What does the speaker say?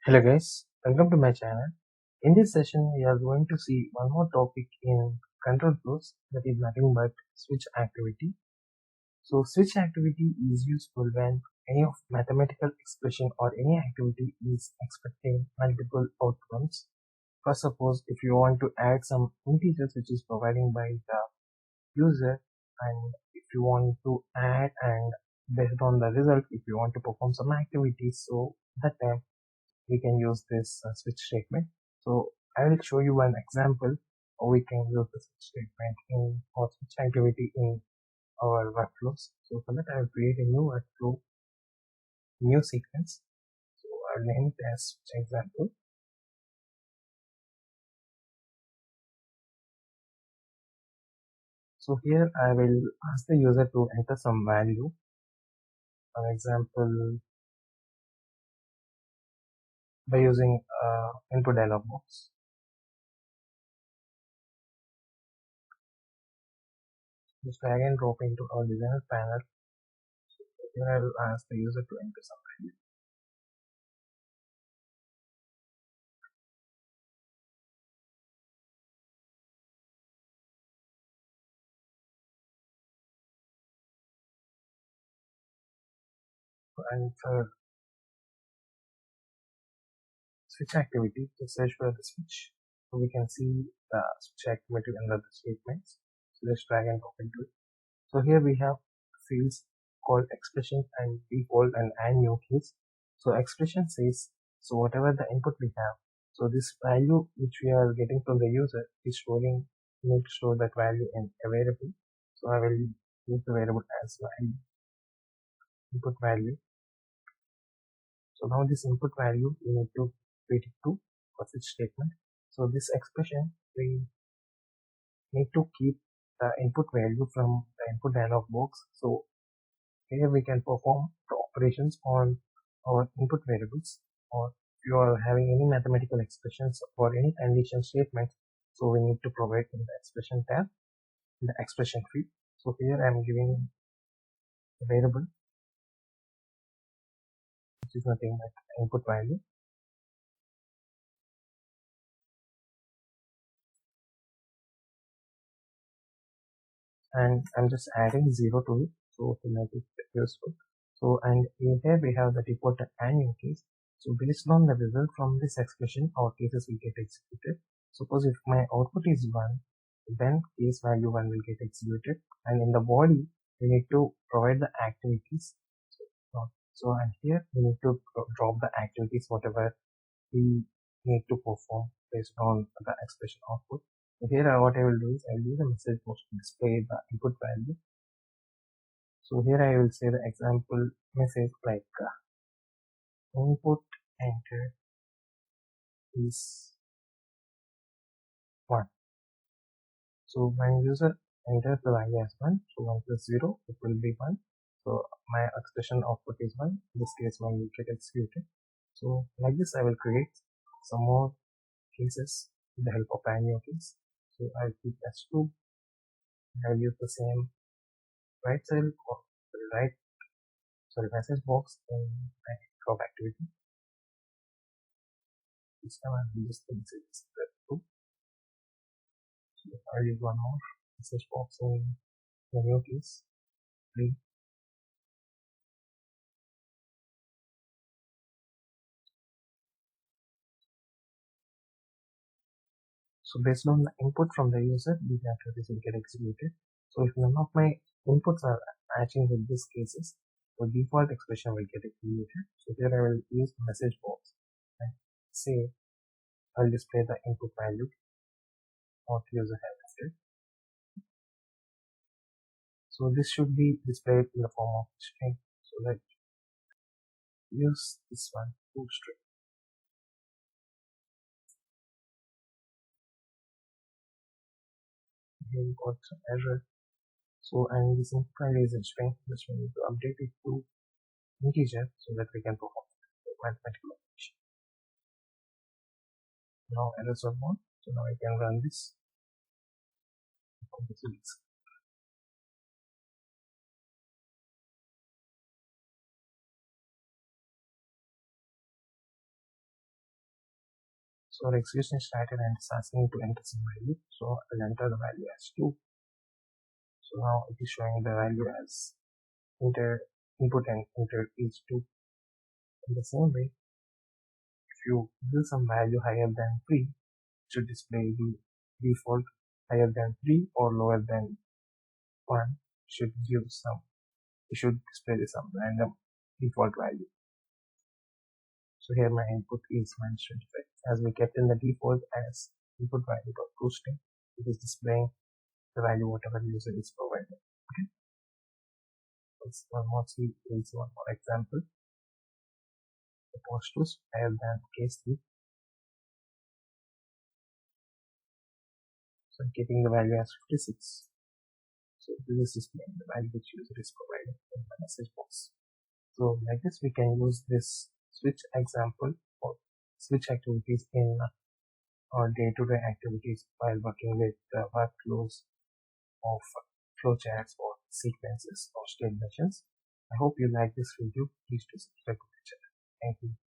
Hello guys, welcome to my channel. In this session, we are going to see one more topic in control flows, that is nothing but switch activity. So switch activity is useful when any of mathematical expression or any activity is expecting multiple outcomes. First, suppose if you want to add some integers which is providing by the user, and if you want to add and based on the result, if you want to perform some activities, so that time we can use this switch statement. So I will show you an example how we can use the switch statement in or switch activity in our workflows. So for that I will create a new workflow, new sequence. So I'll name it as switch example. So here I will ask the user to enter some value. For example, by using input dialog box. Just drag and drop into our designer panel. Here I will ask the user to enter some value. And for switch activity, to search for the switch. So we can see the switch activity under the statements. So let's drag and drop into it. So here we have fields called expression and default and new keys. So expression says, so whatever the input we have, so this value which we are getting from the user is storing, we need to store that value in a variable. So I will use the variable as value, input value. So now this input value we need to feed it to a switch statement. So this expression we need to keep the input value from the input dialog box. So here we can perform the operations on our input variables, or if you are having any mathematical expressions or any condition statements, so we need to provide in the expression tab, in the expression field. So here I am giving a variable which is nothing but input value. And I'm just adding 0 to it so to make it useful. So and here we have the default and new case. So based on the result from this expression, our cases will get executed. Suppose if my output is 1, then case value 1 will get executed, and in the body we need to provide the activities. So and here we need to drop the activities whatever we need to perform based on the expression output. So here what I will do is I will use a message box to display the input value. So here I will say the example message like input entered is 1. So when user enters the value as 1, so 1 plus 0, it will be 1. So my expression output is 1. In this case 1 will get executed. So like this I will create some more cases with the help of a new case. So I'll keep s2. I'll use the same right cell of the right message box in my drop activity. This time I'll use the message two. So I'll use one more message box in the new case 3. So based on the input from the user, these activities will get executed. So if none of my inputs are matching with these cases, the default expression will get executed. So here I will use the message box and say I'll display the input value what user has entered. So this should be displayed in the form of string. So let's use this one to string. Here we got some error. So and this input value is a string, which we need to update it to integer so that we can perform the mathematical operation. Now errors are gone. So now I can run this. So our execution started and it's asking to enter some value. So I'll enter the value as 2. So now it is showing the value as input and enter is 2. In the same way, if you give some value higher than 3, it should display the default higher than 3 or lower than 1 should give some, it should display some random default value. So here my input is -25. As we kept in the default as input value dot toString, it is displaying the value whatever the user is provided. Okay. Let's we'll see one more example. The post was higher than case 3. So I'm keeping the value as 56. So this is displaying the value which user is providing in the message box. So like this, we can use this switch example or switch activities in our day-to-day activities while working with the workflows of flowcharts or sequences or state machines. I hope you like this video. Please do subscribe to the channel. Thank you.